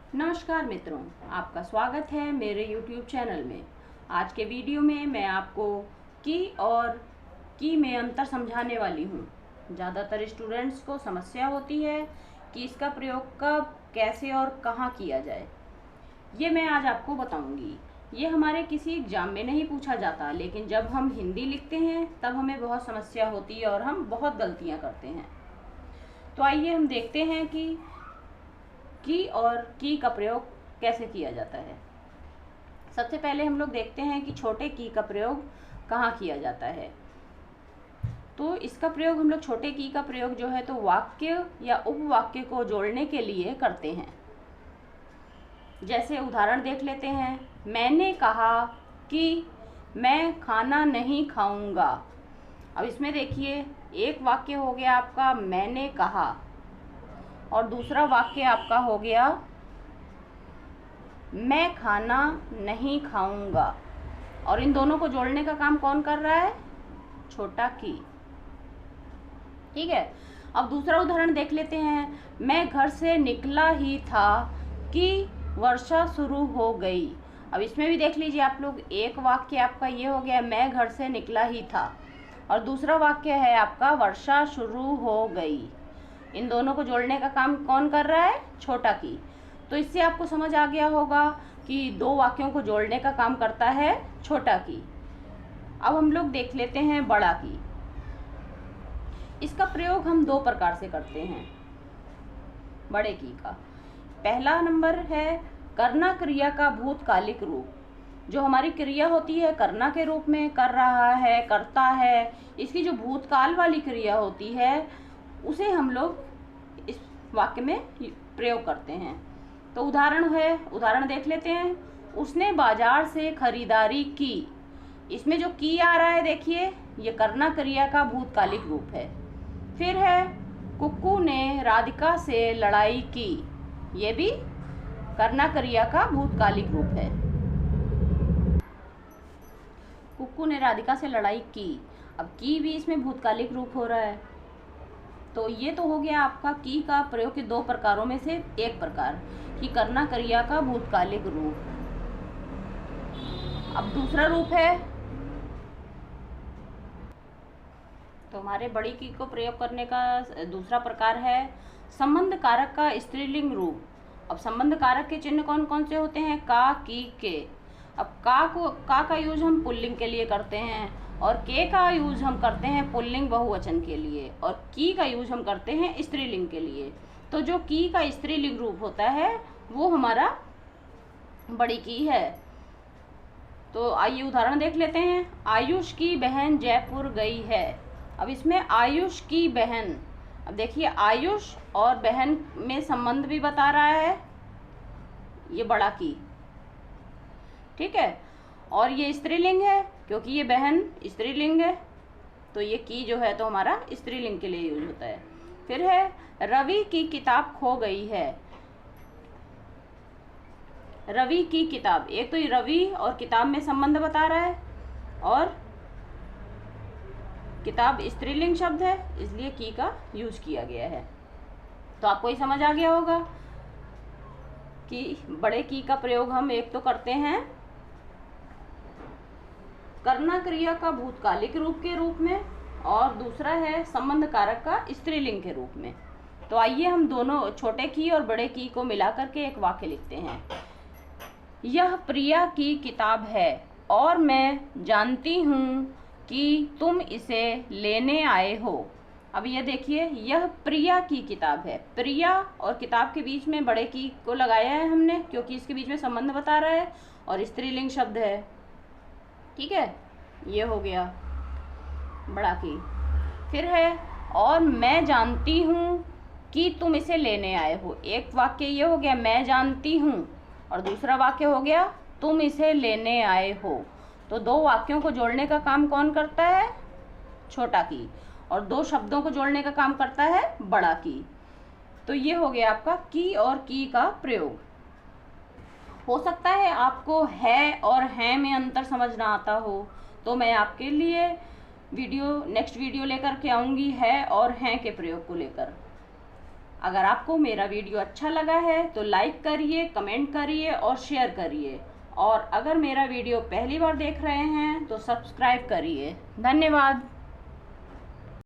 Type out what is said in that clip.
नमस्कार मित्रों, आपका स्वागत है मेरे YouTube चैनल में। आज के वीडियो में मैं आपको की और की में अंतर समझाने वाली हूँ। ज़्यादातर स्टूडेंट्स को समस्या होती है कि इसका प्रयोग कब, कैसे और कहाँ किया जाए। ये मैं आज आपको बताऊँगी। ये हमारे किसी एग्ज़ाम में नहीं पूछा जाता, लेकिन जब हम हिंदी लिखते हैं तब हमें बहुत समस्या होती है और हम बहुत गलतियाँ करते हैं। तो आइए हम देखते हैं कि की और की का प्रयोग कैसे किया जाता है। सबसे पहले हम लोग देखते हैं कि छोटे की का प्रयोग कहाँ किया जाता है। तो इसका प्रयोग हम लोग छोटे की का प्रयोग जो है तो वाक्य या उपवाक्य को जोड़ने के लिए करते हैं। जैसे उदाहरण देख लेते हैं। मैंने कहा कि मैं खाना नहीं खाऊंगा। अब इसमें देखिए, एक वाक्य हो गया आपका मैंने कहा और दूसरा वाक्य आपका हो गया मैं खाना नहीं खाऊंगा। और इन दोनों को जोड़ने का काम कौन कर रहा है? छोटा की। ठीक है। अब दूसरा उदाहरण देख लेते हैं। मैं घर से निकला ही था कि वर्षा शुरू हो गई। अब इसमें भी देख लीजिए आप लोग, एक वाक्य आपका ये हो गया मैं घर से निकला ही था और दूसरा वाक्य है आपका वर्षा शुरू हो गई। इन दोनों को जोड़ने का काम कौन कर रहा है? छोटा की। तो इससे आपको समझ आ गया होगा कि दो वाक्यों को जोड़ने का काम करता है छोटा की। अब हम लोग देख लेते हैं बड़ा की। इसका प्रयोग हम दो प्रकार से करते हैं बड़े की का। पहला नंबर है करना क्रिया का भूतकालिक रूप। जो हमारी क्रिया होती है करना के रूप में, कर रहा है, करता है, इसकी जो भूतकाल वाली क्रिया होती है उसे हम लोग इस वाक्य में प्रयोग करते हैं। तो उदाहरण देख लेते हैं। उसने बाजार से खरीदारी की। इसमें जो की आ रहा है देखिए, ये करना क्रिया का भूतकालिक रूप है। फिर है कुक्कू ने राधिका से लड़ाई की। ये भी करना क्रिया का भूतकालिक रूप है। कुक्कू ने राधिका से लड़ाई की। अब की भी इसमें भूतकालिक रूप हो रहा है। तो ये तो हो गया आपका की का प्रयोग के दो प्रकारों में से एक प्रकार कि करना क्रिया का भूतकालिक रूप। अब दूसरा रूप है, तो हमारे बड़ी की को प्रयोग करने का दूसरा प्रकार है संबंध कारक का स्त्रीलिंग रूप। अब संबंध कारक के चिन्ह कौन कौन से होते हैं? का, की, के। अब का का यूज हम पुल्लिंग के लिए करते हैं और के का यूज हम करते हैं पुल्लिंग बहुवचन के लिए और की का यूज हम करते हैं स्त्रीलिंग के लिए। तो जो की का स्त्रीलिंग रूप होता है वो हमारा बड़ी की है। तो आइए उदाहरण देख लेते हैं। आयुष की बहन जयपुर गई है। अब इसमें आयुष की बहन, अब देखिए आयुष और बहन में संबंध भी बता रहा है ये बड़ा की। ठीक है। और ये स्त्रीलिंग है क्योंकि ये बहन स्त्रीलिंग है, तो ये की जो है तो हमारा स्त्रीलिंग के लिए यूज होता है। फिर है रवि की किताब खो गई है। रवि की किताब, एक तो रवि और किताब में संबंध बता रहा है और किताब स्त्रीलिंग शब्द है, इसलिए की का यूज किया गया है। तो आपको ये समझ आ गया होगा कि बड़े की का प्रयोग हम एक तो करते हैं करना क्रिया का भूतकालिक रूप के रूप में और दूसरा है संबंध कारक का स्त्रीलिंग के रूप में। तो आइए हम दोनों छोटे की और बड़े की को मिलाकर के एक वाक्य लिखते हैं। यह प्रिया की किताब है और मैं जानती हूँ कि तुम इसे लेने आए हो। अब ये देखिए, यह प्रिया की किताब है। प्रिया और किताब के बीच में बड़े की को लगाया है हमने क्योंकि इसके बीच में संबंध बता रहा है और स्त्रीलिंग शब्द है। ठीक है, ये हो गया बड़ा की। फिर है और मैं जानती हूँ कि तुम इसे लेने आए हो। एक वाक्य ये हो गया मैं जानती हूँ और दूसरा वाक्य हो गया तुम इसे लेने आए हो। तो दो वाक्यों को जोड़ने का काम कौन करता है? छोटा की। और दो शब्दों को जोड़ने का काम करता है बड़ा की। तो ये हो गया आपका की और की का प्रयोग। हो सकता है आपको है और हैं में अंतर समझ ना आता हो, तो मैं आपके लिए नेक्स्ट वीडियो लेकर के आऊँगी है और हैं के प्रयोग को लेकर। अगर आपको मेरा वीडियो अच्छा लगा है तो लाइक करिए, कमेंट करिए और शेयर करिए। और अगर मेरा वीडियो पहली बार देख रहे हैं तो सब्सक्राइब करिए। धन्यवाद।